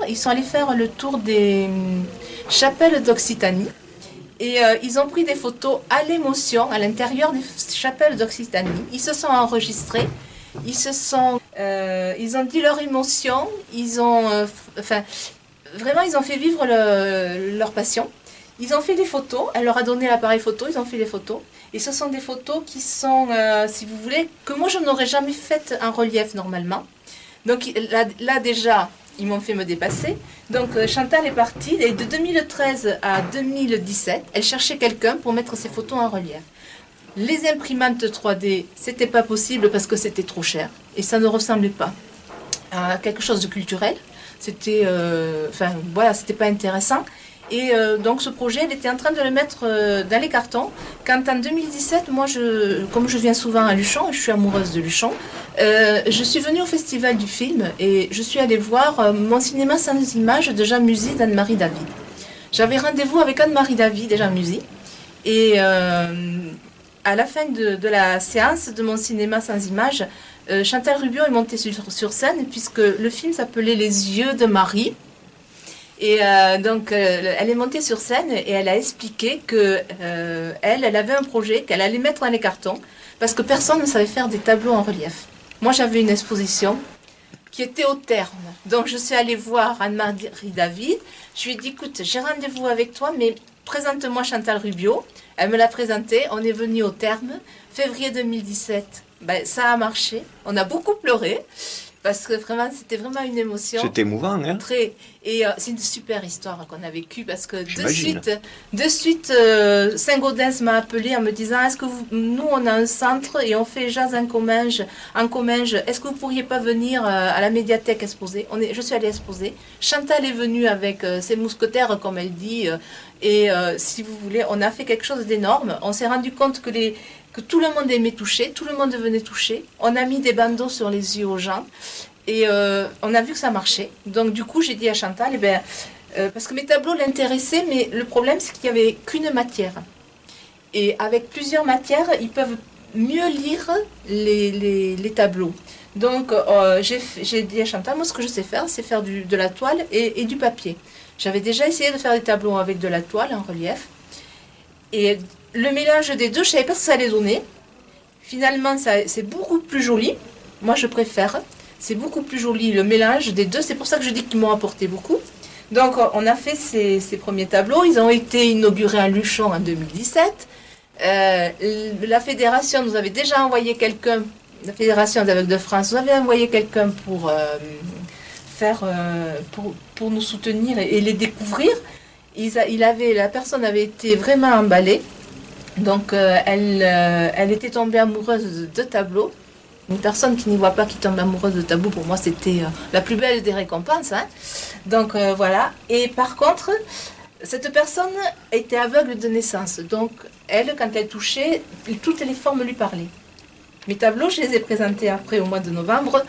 ils sont allés faire le tour des chapelles d'Occitanie. Et ils ont pris des photos à l'émotion à l'intérieur des chapelles d'Occitanie. Ils se sont enregistrés, ils ont dit leur émotion, vraiment ils ont fait vivre leur passion. Ils ont fait des photos, elle leur a donné l'appareil photo, ils ont fait des photos. Et ce sont des photos qui sont, si vous voulez, que moi je n'aurais jamais faites en relief normalement. Donc là déjà, ils m'ont fait me dépasser. Donc Chantal est partie, et de 2013 à 2017, elle cherchait quelqu'un pour mettre ses photos en relief. Les imprimantes 3D, c'était pas possible parce que c'était trop cher. Et ça ne ressemblait pas à quelque chose de culturel. C'était, c'était pas intéressant. Et donc ce projet, elle était en train de le mettre dans les cartons. Quand en 2017, moi, comme je viens souvent à Luchon, et je suis amoureuse de Luchon, je suis venue au Festival du film et je suis allée voir Mon cinéma sans images de Jean Musy d'Anne-Marie David. J'avais rendez-vous avec Anne-Marie David et Jean Musy. Et à la fin de la séance de Mon cinéma sans images, Chantal Rubio est montée sur scène puisque le film s'appelait Les yeux de Marie. Et elle est montée sur scène et elle a expliqué que elle avait un projet qu'elle allait mettre dans les cartons parce que personne ne savait faire des tableaux en relief. Moi, j'avais une exposition qui était au terme. Donc, je suis allée voir Anne-Marie David. Je lui ai dit, écoute, j'ai rendez-vous avec toi, mais présente-moi Chantal Rubio. Elle me l'a présenté. On est venu au terme. Février 2017, ça a marché. On a beaucoup pleuré. Parce que vraiment, c'était vraiment une émotion. C'est émouvant, hein? Très. Et c'est une super histoire qu'on a vécue parce que J'imagine. de suite Saint-Gaudens m'a appelé en me disant est-ce que nous, on a un centre et on fait jazz en Comminges. Est-ce que vous pourriez pas venir à la médiathèque exposer? Je suis allée exposer. Chantal est venue avec ses mousquetaires, comme elle dit. Si vous voulez, on a fait quelque chose d'énorme. On s'est rendu compte que tout le monde aimait toucher, tout le monde venait toucher. On a mis des bandeaux sur les yeux aux gens et on a vu que ça marchait. Donc du coup, j'ai dit à Chantal, parce que mes tableaux l'intéressaient, mais le problème, c'est qu'il n'y avait qu'une matière. Et avec plusieurs matières, ils peuvent mieux lire les tableaux. Donc j'ai dit à Chantal, moi ce que je sais faire, c'est faire de la toile et du papier. J'avais déjà essayé de faire des tableaux avec de la toile en relief. Et le mélange des deux, je ne savais pas ce que ça allait donner. Finalement, c'est beaucoup plus joli. Moi, je préfère. C'est beaucoup plus joli le mélange des deux. C'est pour ça que je dis qu'ils m'ont apporté beaucoup. Donc, on a fait ces premiers tableaux. Ils ont été inaugurés à Luchon en 2017. La fédération nous avait déjà envoyé quelqu'un. La fédération des aveugles de France nous avait envoyé quelqu'un pour pour nous soutenir et les découvrir. La personne avait été vraiment emballée. Donc, elle était tombée amoureuse de deux tableaux. Une personne qui n'y voit pas qui tombe amoureuse de tableaux, pour moi, c'était la plus belle des récompenses. Hein. Donc, voilà. Et par contre, cette personne était aveugle de naissance. Donc, elle, quand elle touchait, toutes les formes lui parlaient. Mes tableaux, je les ai présentés après, au mois de novembre,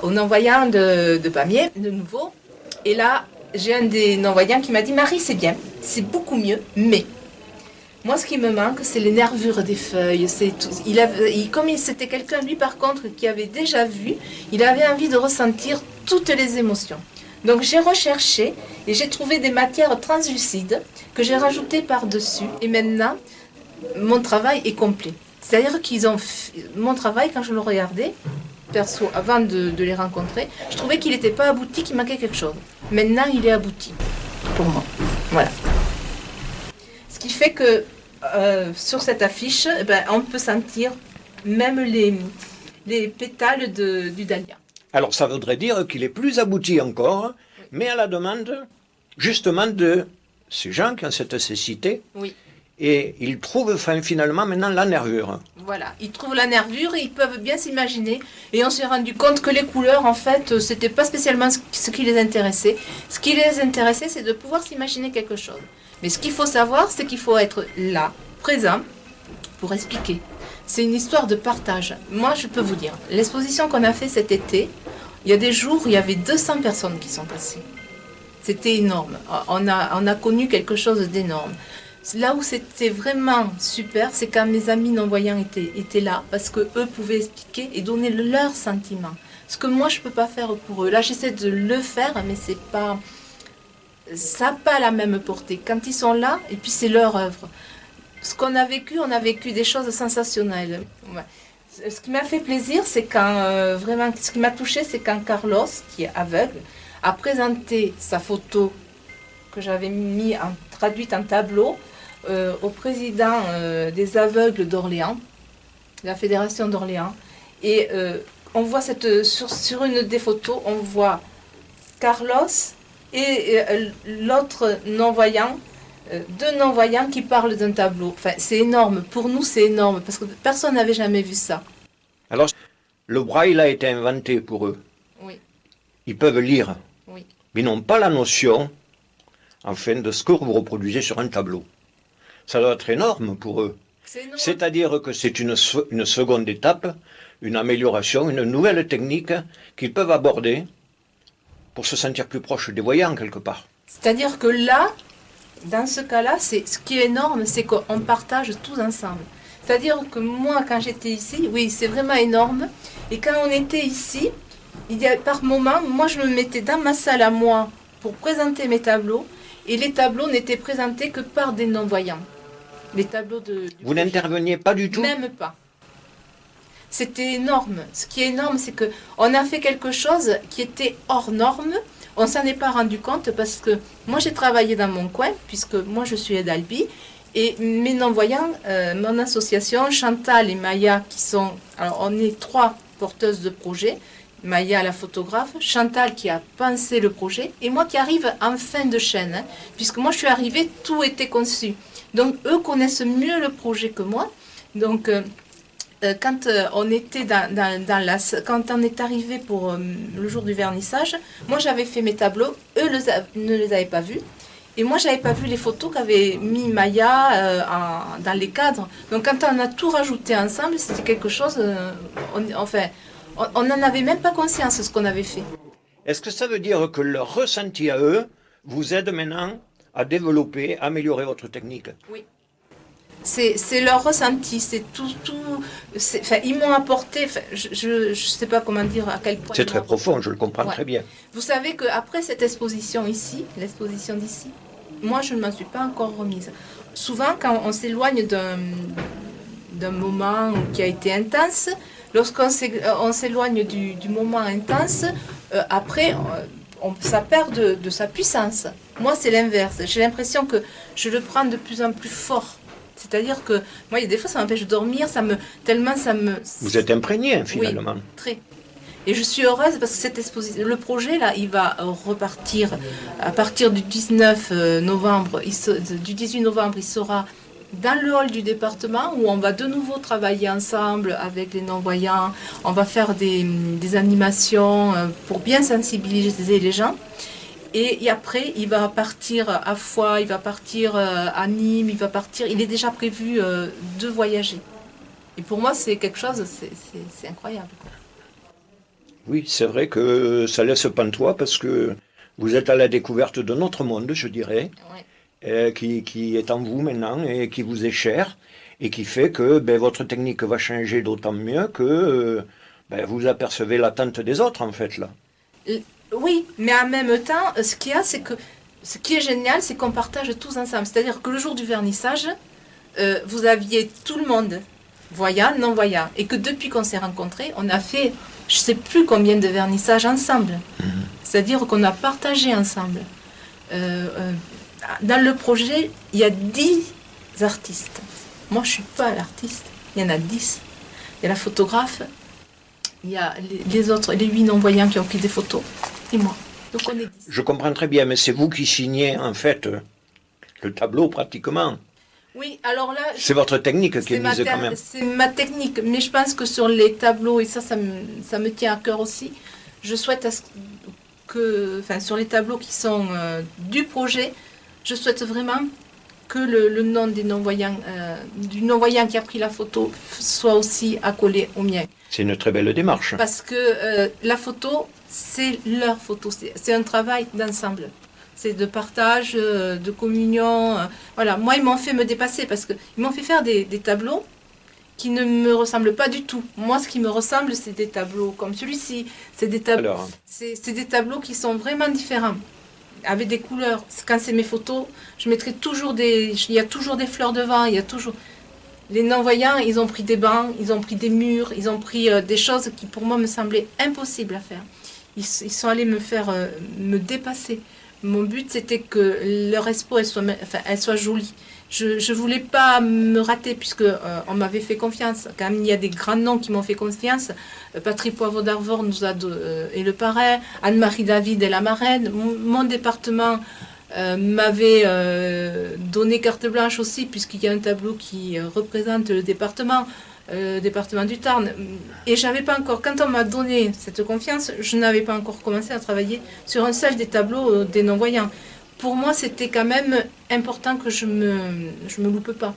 au non-voyant de Pamiers, de nouveau. Et là, j'ai un des non-voyants qui m'a dit « Marie, c'est bien, c'est beaucoup mieux, mais... » Moi, ce qui me manque, c'est les nervures des feuilles. Comme c'était quelqu'un, lui, par contre, qui avait déjà vu, il avait envie de ressentir toutes les émotions. Donc, j'ai recherché et j'ai trouvé des matières translucides que j'ai rajoutées par-dessus. Et maintenant, mon travail est complet. C'est-à-dire mon travail, quand je le regardais, perso, avant de les rencontrer, je trouvais qu'il n'était pas abouti, qu'il manquait quelque chose. Maintenant, il est abouti, pour moi. Voilà. Ce qui fait que sur cette affiche, on peut sentir même les pétales du dahlia. Alors ça voudrait dire qu'il est plus abouti encore, oui. Mais à la demande justement de ces gens qui ont cette cécité. Oui. Et ils trouvent finalement maintenant la nervure. Voilà, ils trouvent la nervure et ils peuvent bien s'imaginer. Et on s'est rendu compte que les couleurs, en fait, c'était pas spécialement ce qui les intéressait. Ce qui les intéressait, c'est de pouvoir s'imaginer quelque chose. Mais ce qu'il faut savoir, c'est qu'il faut être là, présent, pour expliquer. C'est une histoire de partage. Moi, je peux vous dire, l'exposition qu'on a fait cet été, il y a des jours où il y avait 200 personnes qui sont passées. C'était énorme. On a connu quelque chose d'énorme. Là où c'était vraiment super, c'est quand mes amis non-voyants étaient là, parce qu'eux pouvaient expliquer et donner leurs sentiments. ce que moi je peux pas faire pour eux. Là, j'essaie de le faire, mais c'est pas, ça n'a pas la même portée. Quand ils sont là, et puis c'est leur œuvre. Ce qu'on a vécu, on a vécu des choses sensationnelles. Ouais. Ce qui m'a fait plaisir, c'est quand vraiment, ce qui m'a touché, c'est quand Carlos, qui est aveugle, a présenté sa photo que j'avais traduite en tableau au président des aveugles d'Orléans, de la Fédération d'Orléans. Et on voit sur une des photos, on voit Carlos et l'autre non-voyant, deux non-voyants qui parlent d'un tableau. Enfin, c'est énorme. Pour nous, c'est énorme parce que personne n'avait jamais vu ça. Alors, le braille a été inventé pour eux. Oui. Ils peuvent lire, Oui. mais ils n'ont pas la notion, enfin, de ce que vous reproduisez sur un tableau. Ça doit être énorme pour eux. C'est-à-dire que c'est une seconde étape, une amélioration, une nouvelle technique qu'ils peuvent aborder pour se sentir plus proche des voyants, quelque part. C'est-à-dire que là, dans ce cas-là, ce qui est énorme, c'est qu'on partage tous ensemble. C'est-à-dire que moi, quand j'étais ici, oui, c'est vraiment énorme. Et quand on était ici, par moment, moi, je me mettais dans ma salle à moi pour présenter mes tableaux. Et les tableaux n'étaient présentés que par des non-voyants. Les tableaux Vous n'interveniez pas du tout? Même pas. C'était énorme. Ce qui est énorme, c'est qu'on a fait quelque chose qui était hors norme. On s'en est pas rendu compte parce que moi, j'ai travaillé dans mon coin, puisque moi, je suis d'Albi. Et mes non-voyants, mon association, Chantal et Maya, qui sont... Alors, on est 3 porteuses de projet. Maya, la photographe, Chantal qui a pensé le projet, et moi qui arrive en fin de chaîne, hein, puisque moi je suis arrivée, tout était conçu. Donc eux connaissent mieux le projet que moi. Donc quand on était quand on est arrivé pour le jour du vernissage, moi j'avais fait mes tableaux, eux ne les avaient pas vus. Et moi, j'avais pas vu les photos qu'avait mis Maya dans les cadres. Donc, quand on a tout rajouté ensemble, c'était quelque chose... on n'en avait même pas conscience de ce qu'on avait fait. Est-ce que ça veut dire que leur ressenti à eux vous aide maintenant à développer, à améliorer votre technique? Oui. C'est leur ressenti, c'est tout. Ils m'ont apporté, je ne sais pas comment dire à quel point. C'est très profond, je le comprends très bien. Vous savez qu'après cette exposition ici, l'exposition d'ici, moi je ne m'en suis pas encore remise. Souvent, quand on s'éloigne d'un moment qui a été intense, lorsqu'on s'éloigne du moment intense, après, ça perd de sa puissance. Moi, c'est l'inverse. J'ai l'impression que je le prends de plus en plus fort. C'est-à-dire que moi, il y a des fois, ça m'empêche de dormir, tellement ça me... Vous êtes imprégné, finalement. Oui, très. Et je suis heureuse parce que cette exposition, le projet, là, il va repartir à partir du 19 novembre. Du 18 novembre, il sera dans le hall du département où on va de nouveau travailler ensemble avec les non-voyants. On va faire des animations pour bien sensibiliser les gens. Et après, il va partir à Foix, il va partir à Nîmes, il est déjà prévu de voyager. Et pour moi, c'est quelque chose, c'est incroyable, quoi. Oui, c'est vrai que ça laisse pantois parce que vous êtes à la découverte d'un autre monde, je dirais, ouais. Qui est en vous maintenant et qui vous est cher et qui fait que votre technique va changer d'autant mieux que vous apercevez l'attente des autres, en fait, là. Oui, mais en même temps, ce qu'il y a, c'est que ce qui est génial, c'est qu'on partage tous ensemble. C'est-à-dire que le jour du vernissage, vous aviez tout le monde, voyant, non-voyant, et que depuis qu'on s'est rencontrés, on a fait, je ne sais plus combien de vernissages ensemble. C'est-à-dire qu'on a partagé ensemble. Dans le projet, il y a 10 artistes. Moi, je ne suis pas l'artiste. Il y en a 10. Il y a la photographe, il y a les autres, les 8 non-voyants qui ont pris des photos, et moi. Donc on est 10. Je comprends très bien, mais c'est vous qui signez, en fait, le tableau, pratiquement. Oui, alors là... C'est votre technique qui est mise quand même. C'est ma technique, mais je pense que sur les tableaux, et ça me tient à cœur aussi, je souhaite sur les tableaux qui sont du projet, je souhaite vraiment que le nom des non-voyants, du non-voyant qui a pris la photo, soit aussi accolé au mien. C'est une très belle démarche. Parce que la photo, c'est leur photo, c'est un travail d'ensemble. C'est de partage, de communion. Voilà, moi, ils m'ont fait me dépasser parce qu'ils m'ont fait faire des tableaux. qui ne me ressemblent pas du tout. Moi, ce qui me ressemble, c'est des tableaux comme celui-ci. C'est des tableaux qui sont vraiment différents, avec des couleurs. Quand c'est mes photos, je mettrai toujours il y a toujours des fleurs devant, il y a toujours... Les non-voyants, ils ont pris des bancs, ils ont pris des murs, ils ont pris des choses qui pour moi me semblaient impossibles à faire. Ils sont allés me dépasser. Mon but, c'était que leur expo, elle soit jolie. Je ne voulais pas me rater, puisque on m'avait fait confiance. Quand même, il y a des grands noms qui m'ont fait confiance. Patrick Poivre d'Arvor est le parrain. Anne-Marie David est la marraine. Mon département m'avait donné carte blanche aussi, puisqu'il y a un tableau qui représente le département du Tarn. Et j'avais pas encore, quand on m'a donné cette confiance, je n'avais pas encore commencé à travailler sur un seul des tableaux des non-voyants. Pour moi, c'était quand même important que je me loupe pas.